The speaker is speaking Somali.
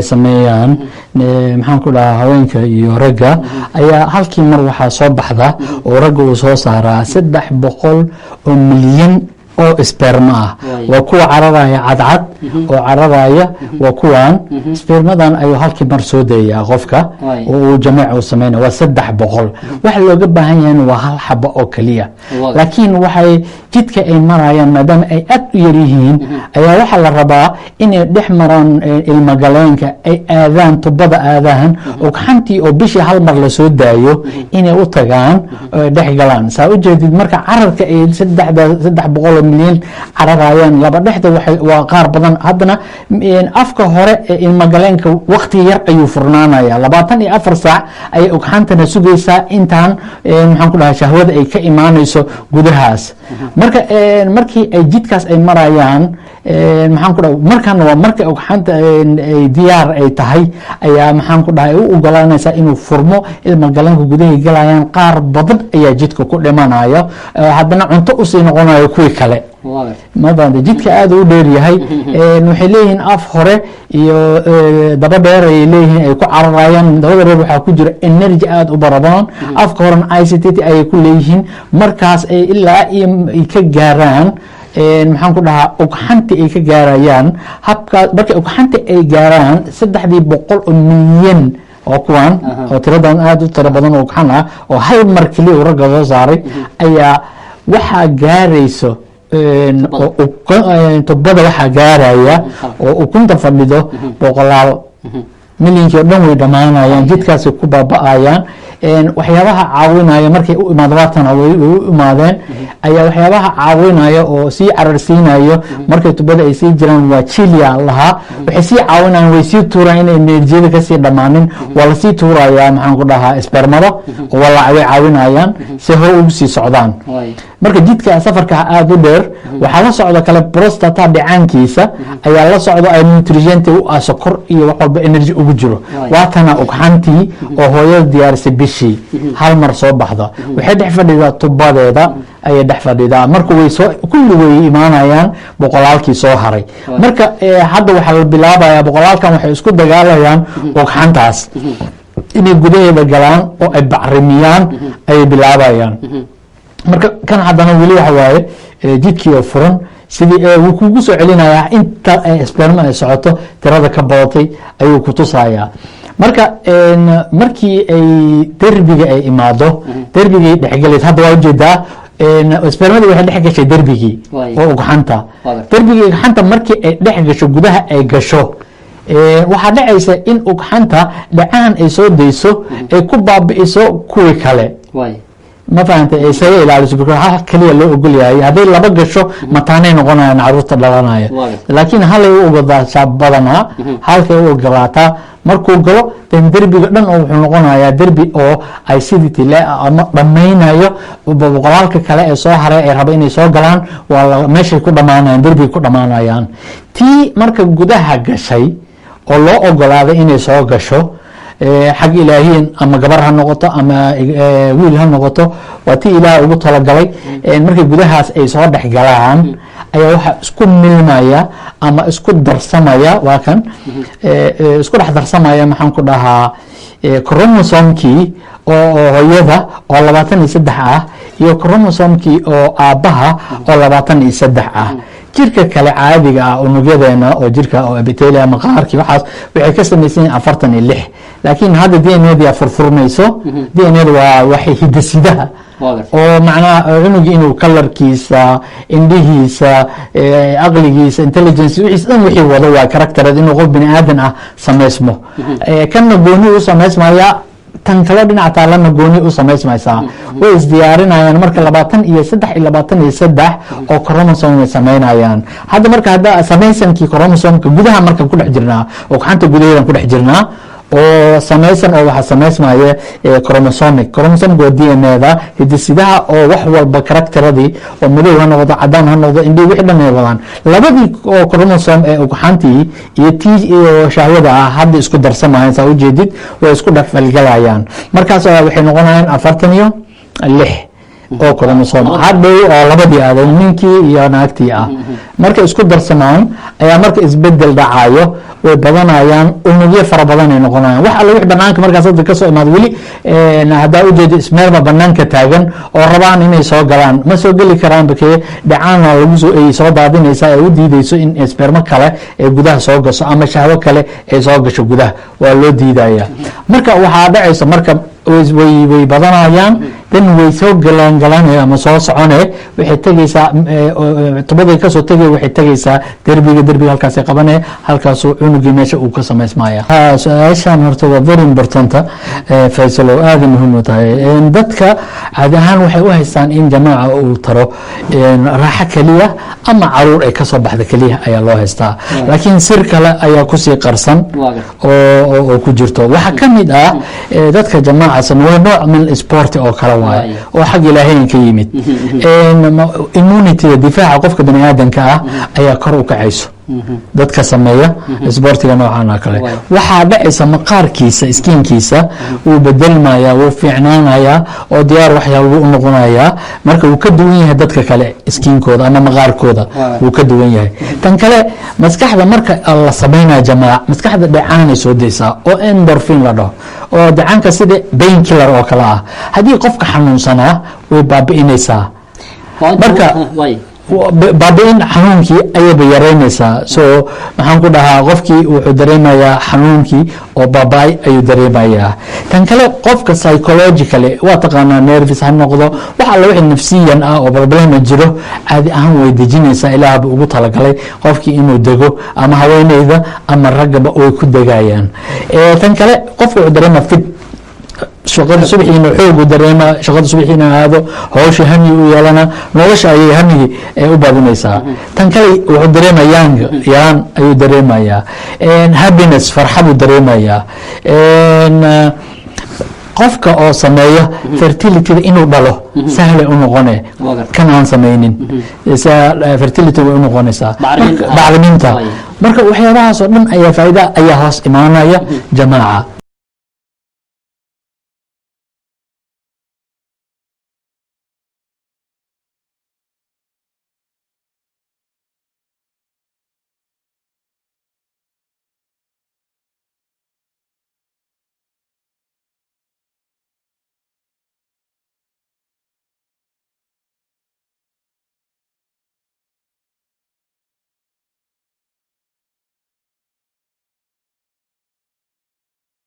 sameeyaan maxaan ku dhahaa haweenka iyo ragga ayaa halkii mar waxaa soo baxda oo ragga uu soo saaraa 300 oo milyan oo sperma ah waa kuwa cararaya cadcad oo cararaya waa kuwan spermadan ayuu halkii mar soo deeyaa qofka oo jamaac uu sameeyo waa 300 waxa looga baahan yahay waa hal xabo oo kaliya laakiin waxay jidka ay marayaan maadaama ay aad u yar yihiin ayaa waxa la rabaa inay dhex maraan ilma galeenka ay aadaan tubada aadaan oo xantii oo bishii hal mar la soo daayo inay u tagaan dhex galaan saa u jeedid marka cararka ay 300 milyan cararayaan laba dhexda waa qaar badan haddana afka hore ee ilma galeenka waqti yar ayuu furnaanaya 24 saac ay ogxantana sugaysaa intaan maxaan ku dhahaa shahwada ay ka imaanayso gudahaas marka markii ay jidkaas ay marayaan maxaan ku dhahaa markan waa marka ogxanta ay diyaar ay tahay ayaa maxaan ku dhahaa u ogolaanaysa inuu furmo ilma galeenka gudaha galayaan qaar badan ayaa jidka ku dhimanayo haddana cunto u sii noqonayo kuwii kale maadaama jidka aad u dheer yahay waxay leeyihiin af hore iyo daba dheer ay leeyihiin ay ku cararayaan dabada dheer waxaa ku jira energy aad u barabadan afka horena ICT ay ku leeyihiin markaas ay ilaa ay ka gaaraan maxaan ku dhahaa ogxanti ay ka gaarayaan habka marka ogxanti ay gaaraan 300 oo milyan oo kuwan oo tiradan aad u tiro badan oo ogxan ah oo hal mar kaliya ragga soo saaray ayaa waxaa gaarayso tubada waxaa gaaraya oo ukunta fadhido boqolaal milyankii oo dhan way dhamaanayaan jidkaasi ku baaba'ayaan waxyaabaha caawinaya markay u imaadaan way u imaadeen ayaa waxyaabaha caawinaya oo sii cararsiinayo markay tubada ay sii jiraan waa chilia lahaa waxay sii caawinayaan way sii tuuraan inay enerjiyada kasii dhammaanin waa lasii tuurayaa maxaan ku dhahaa spermada walaa way caawinayaan si hor ugu sii socdaan marka jidka safarka aad u dheer waxaa la socda kale prostata dhicaankiisa ayaa la socda ay nutrients u sokor iyo wax walba energy ugu jiro waa kana ogxantii oo hooyada diyaarisay bishii hal mar soo baxda waxay dhex fadhidaa tubadeeda ayay dhex fadhidaa marka way soo kulli way imaanayaan boqolaalkii soo haray marka hadda waxaa la bilaabayaa boqolaalkan waxay isku dagaalayaan ogxantaas inay gudaheeda galaan oo ay bacrimiyaan ayay bilaabayaan marka kan haddana weli waxa waaye jidkii oo furan sidii wuu kugu soo celinayaa inta sperma ay socoto tirada ka badatay ayuu ku tusayaa marka markii ay derbiga ay imaado derbigii dhexgalays hadda waa ujeedaa spermada waxay dhex gashay derbigii oo ogxanta derbigii ogxanta markii ay dhex gasho gudaha ay gasho waxaa dhacaysa in ogxanta dhacaan ay soo dayso ay ku baabi'iso kuwii kale ma fahantay ay isaga ilaaliso hal kaliya loo ogol yahay hadday laba gasho mataanay noqonayaan caruurta dhalanaya laakiin halay u ogolaataa badanaa halkay u ogolaataa markuu galo dan derbiga dhan oo wuxuu noqonayaa derbi oo ay sidii tile ama dhammaynayo boqolaalka kale ee soo haray ay raba inay soo galaan waa meeshay ku dhamaanayaan derbiga ku dhamaanayaan tii marka gudaha gashay oo loo ogolaaday inay soo gasho xag ilaahiin ama gabar ha noqoto ama wiil ha noqoto waa tii ilaah ugu talagalay markay gudahaas ay soo dhex galaan ayaa waxaa isku milmaya ama isku darsamaya waa kan isku dhex darsamaya maxaan ku dhahaa chromosomkii oo hooyada oo 23 ah iyo chromosomkii oo aabbaha oo 23 ah jirka kale caadiga ah unugyadeena oo jirka oo epithelium maqaarkii waxaas waxay ka samaysan 46 laakiin hadda DNA furfurmayso DNA waa waxay hidasidaha oo macnaa cunuga inuu colorkiisa indhihiisa aqligiisa intelligence wixii wado waa character inuu qof bini aadan ah sameysmo kana gooni u sameysmaya tan kale dhinaca taalana gooni u sameysmaysaa way isdiyaarinayaan marka 23 oo chromosome ay sameynayaan hadda marka hadda sameysankii chromosomka gudaha marka ku dhex jirnaa oo xanta gudaheeda ku dhex jirnaa oo sameysan oo waxa sameysmaya chromosomic waa DNA-da hidisidaha oo wax walba characteradii oo madow ha noqdo cadaan ha noqdo indho wixii dhan ay wadaan labadii oo chromosome ee ogxantii iyo tii iyo shahwada ah hadda isku darsamayaan saa ujeedid way isku dhex falgalayaan markaas waxay noqonayaan 46 oo koromosoom hadhow oo labadii aaday ninkii iyo naagtii ah marka isku darsamaan ayaa marka isbedel dhacayo way badanayaan unugyo fara badan ay noqonayaan wax alla wix banaanka markaas hadda kasoo imaado weli haddaa ujeedo ismeerma banaanka taagan oo rabaan inay soo galaan ma soo geli karaan bakee dhacaana lagu soo ay soo daadinaysaa ee u diidayso in ismeermo kale ee gudaha soo gasho ama shahwo kale ay soo gasho gudaha waa loo diidaya marka waxaa dhacaysa marka way badanayaan dan way soo galaan ama soo socone waxay tegaysaa tubaday kasoo tegay waxay tegaysaa derbiga halkaasay qabane halkaasuu cunugii meesha uu ka samaysmaya su-aashan horta waa very important faysal oo aada muhiim u tahay dadka caadi ahaan waxay u haystaan in jamaaca uu taro raaxo keliya ama caruur ay kasoo baxda keliya ayaa loo haystaa laakiin sir kale ayaa kusii qarsan oo ku jirto waxaa kamid ah dadka jamaaca sameeya nooc min sport oo kale waaye oo xag ilaahayn ka yimid immunity difaaca qofka bani aadanka ah ayaa kor u kacayso dadka sameeya isboortiga noocan oo kale waxaa dhacaysa maqaarkiisa iskiinkiisa wuu bedelmayaa wuu fiicnaanayaa oo diyaar waxyaaba u noqonayaa marka wuu ka duwan yahay dadka kale iskiinkooda ama maqaarkooda wuu ka duwan yahay tan kale maskaxda marka la sameynaya jamaac maskaxda dhacaanay soo deysaa oo endorphin la dhaho oo dhacaanka sida pain killer oo kale ah haddii qofka xanuunsanaa way baabi'inaysaa marka baabi'in xanuunkii ayayba yaraynaysaa so maxaan ku dhahaa qofkii wuxuu dareemayaa xanuunkii oo baaba-ay ayuu dareemayaa tan kale qofka psychologically waa taqaanaa nervis ha noqdo wax alla wixii nafsiyan ah oo problema jiro caadi ahaan way dejinaysaa ilaahba ugu talagalay qofkii inuu dego ama haweeneyda ama raggaba way ku degayaan tan kale qofka wuxuu dareema fit shaqada subaxiina xoogu dareema shaqada subaxiina aado hawsha hami u yeelana nolosha ayay hamigi u badinaysaa tan kale wuxuu dareemayaan yaan ayuu dareemayaa happiness farxadu dareemayaa qofka oo sameeya fertilityda inuu dhalo sahlay u noqone kan aan sameynin fertility way u noqonaysaa bacriminta marka waxyaabahaas oo dhan ayaa faa'iida ayaa hoos imaanaya jamaaca